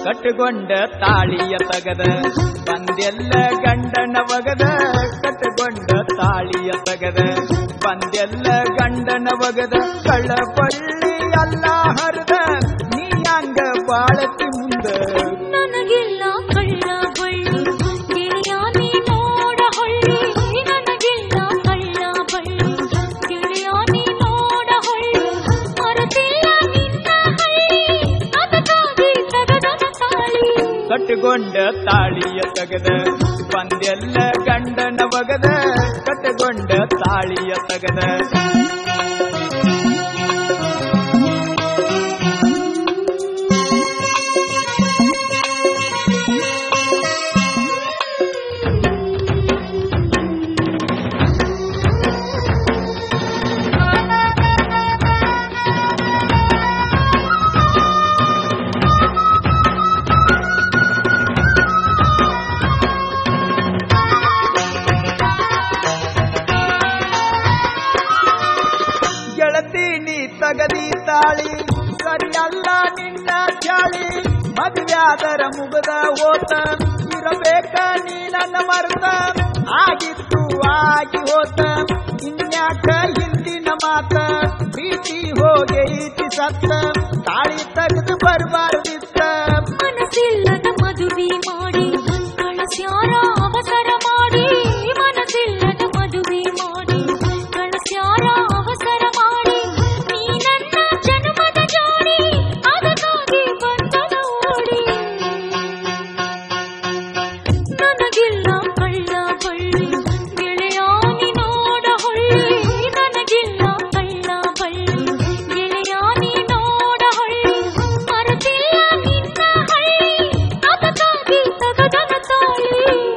ಕಟ್ಟುಕೊಂಡ ತಾಳಿಯ ತಗದ ಬಂದೆಲ್ಲ ಗಂಡನ ಒಗದ ಕಟ್ಟುಕೊಂಡ ತಾಳಿಯ ತಗದ ಬಂದೆಲ್ಲ ಗಂಡನ ಒಗದ ಕಳ್ಳ ಬಳ್ಳಿ ಎಲ್ಲ ಹರಿದ ನೀ ಹಂಗ ಬಾಳತಿ ಮುಂದ ನನಗಿಲ್ಲ ಕಳ್ಳ ಬಳ್ಳಿ ಗೆಳೆಯ ನೀ ನೋಡ ಹೊಳ್ಳಿ ನನಗಿಲ್ಲ ಕಳ್ಳ ಬಳ್ಳಿ ಗೆಳೆಯ ನೀ ನೋಡ ಹೊಳ್ಳಿ ಮರತಿಲ್ಲ ನಿನ್ನ ಹಳ್ಳಿ ಅದಕ್ಕಾಗಿ ತಗದನ ತಾಳಿ ಕಟ್ಟುಕೊಂಡ ತಾಳಿಯ ತಗದ ಬಂದೆಲ್ಲ ಗಂಡನ ಒಗದ ಕಟ್ಟುಕೊಂಡ ತಾಳಿಯ ತಗದ ತಗದಿ ತಾಳಿ ಸರಿಯಲ್ಲ ನಿನ್ನ ಚಾಳಿ ಮದುವ್ಯಾದರ ಮುಗದ ಹೋತ ಇರಬೇಕ ನೀ ನನ್ನ ಮರ್ತ ಆಗಿತ್ತು ಆಗಿ ಹೋತ ಇನ್ಯಾಕ ಹಿಂದಿನ ಮಾತ ಪ್ರೀತಿ ಹೋಗೈತಿ ಸತ್ತ ತಾಳಿ ತೆಗೆದು ಬರಬಾರ್ದಿತ್ತ ಮನಸ್ಸಿಲ್ಲದ ಮದುವೆ ಮಾಡಿ ಕಳಸ್ಯಾರ ಅವಸರ ಮಾಡಿ ಮನಸ್ಸಿಲ್ಲದ ಮದುವೆ ಮಾಡಿ ಕಳಸ್ಯಾರ ಅವಸರ ಮಾಡಿ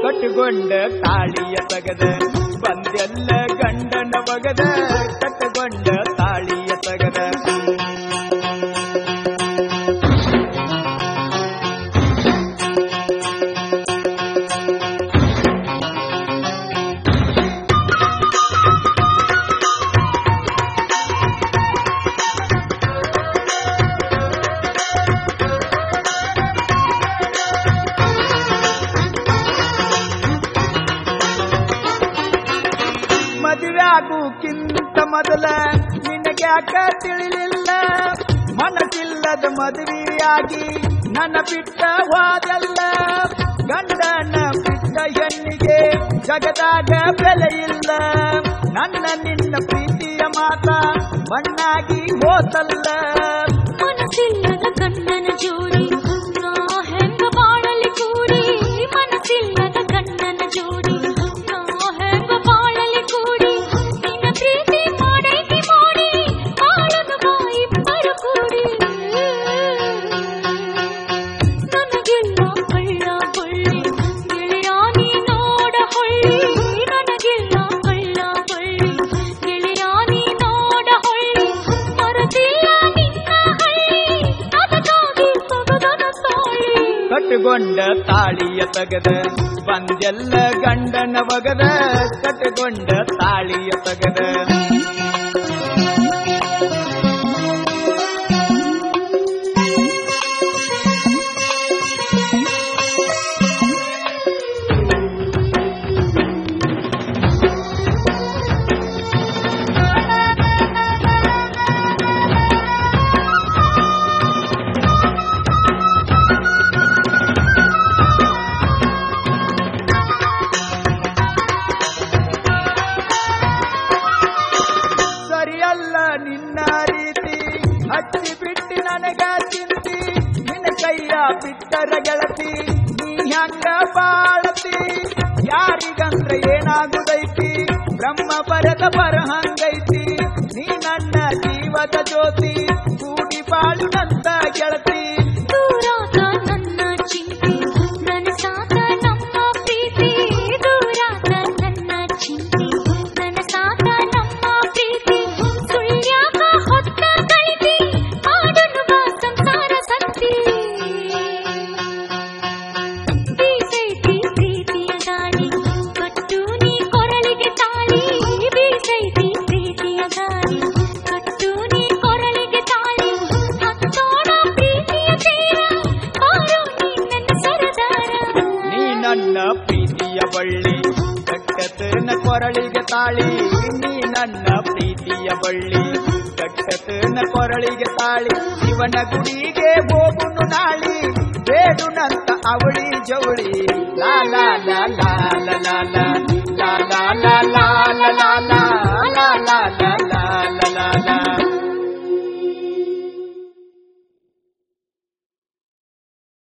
ಕಟ್ಟುಕೊಂಡ ತಾಳಿಯ ತಗದ ಬಂದೆಲ್ಲ ಗಂಡನ ಒಗದ ಕಟ್ಟುಕೊಂಡ ತಾಳಿಯ ತಗದ ಮದುವೆಯಾಗುಕ್ಕಿಂತ ಮೊದಲ ನಿನಗ್ಯಾಕ ತಿಳಿಲಿಲ್ಲ ಮನಸ್ಸಿಲ್ಲದ ಮದುವೆಯಾಗಿ ನನ್ನ ಬಿಟ್ಟ ಹೋದೆಲ್ಲ ಗಂಡನ ಬಿಟ್ಟ ಹೆಣ್ಣಿಗೆ ಜಗದಾಗ ಬೆಲೆ ಇಲ್ಲ ನನ್ನ ನಿನ್ನ ಪ್ರೀತಿಯ ಮಾತ ಮಣ್ಣಾಗಿ ಹೋತಲ್ಲ ಮನಸ್ಸಿಲ್ಲದ ಗಂಡನ ಜೋಡಿ ನಾ ಹೆಂಗ ಬಾಳಲಿ ಕೂಡಿ ಮನಸ್ಸಿಲ್ಲದ ಗಂಡನ ಜೋಡಿ ನಾ ಹೆಂಗ ಬಾಳಲಿ ಕೂಡಿ ನಿನ್ನ ಪ್ರೀತಿ ಮಾಡೈತಿ ಮಾಡಿ ಬಾಳದ ಬಾಯಿ ಇಬ್ಬರು ಕೂಡಿ ನನಗಿಲ್ಲ ಕಳ್ಳ ಬಳ್ಳಿ ಗೆಳೆಯ ನೀ ನೋಡ ಹೊಳ್ಳಿ ನನಗಿಲ್ಲ ಕಳ್ಳ ಬಳ್ಳಿ ಗೆಳೆಯ ನೀ ನೋಡ ಹೊಳ್ಳಿ ಮರತಿಲ್ಲ ನಿನ್ನ ಹಳ್ಳಿ ಅದಕ್ಕಾಗಿ ತಗದನ ತಾಳಿ ಕಟ್ಟುಕೊಂಡ ತಾಳಿಯ ತಗದ ಬಂದೆಲ್ಲ ಗಂಡನ ಒಗದ ಕಟ್ಟುಕೊಂಡ ತಾಳಿಯ ತಗದ ನಿನ್ನ ರೀತಿ ಹಚ್ಚಿ ಬಿಟ್ಟಿ ನನಗ ಚಿಂತಿ ನಿನ್ನ ಕೈಯ ಬಿಟ್ಟರ ಗೆಳತಿ ನೀ ಹಂಗ ಬಾಳತಿ ಯಾರಿಗಂದ್ರೆ ಏನಾಗುದೈತಿ ಬ್ರಹ್ಮ ಬರದ ಬರಹಂಗೈತಿ ನೀ ನನ್ನ ಜೀವದ ಜ್ಯೋತಿ ಕೂಡಿ ಬಾಳಿನಂತ ಗೆಳತಿ ದೂರಾದ ನನ್ನ ಚಿಂತೆ ನನಸಾದ ನಮ್ಮ ಪ್ರೀತಿ ದೂರಾದ ನನ್ನ ಪ್ರೀತಿಯ ಬಳ್ಳಿ ಕಟ್ಟತನ ಕೊರಳಿಗೆ ತಾಳಿ ನೀ ನನ್ನ ಪ್ರೀತಿಯ ಬಳ್ಳಿ ಕಟ್ಟತನ ಕೊರಳಿಗೆ ತಾಳಿ ಶಿವನ ಗುಡಿಗೆ ಹೋಗುನು ನಾಳಿ ಬೇಡುನಂತ ಅವಳಿ ಜವಳಿ ಲಾ ಲಾ ಲಾ ಲಾ ಲಾ ಲಾ ಲಾ ಲಾ ಲಾ ಲಾ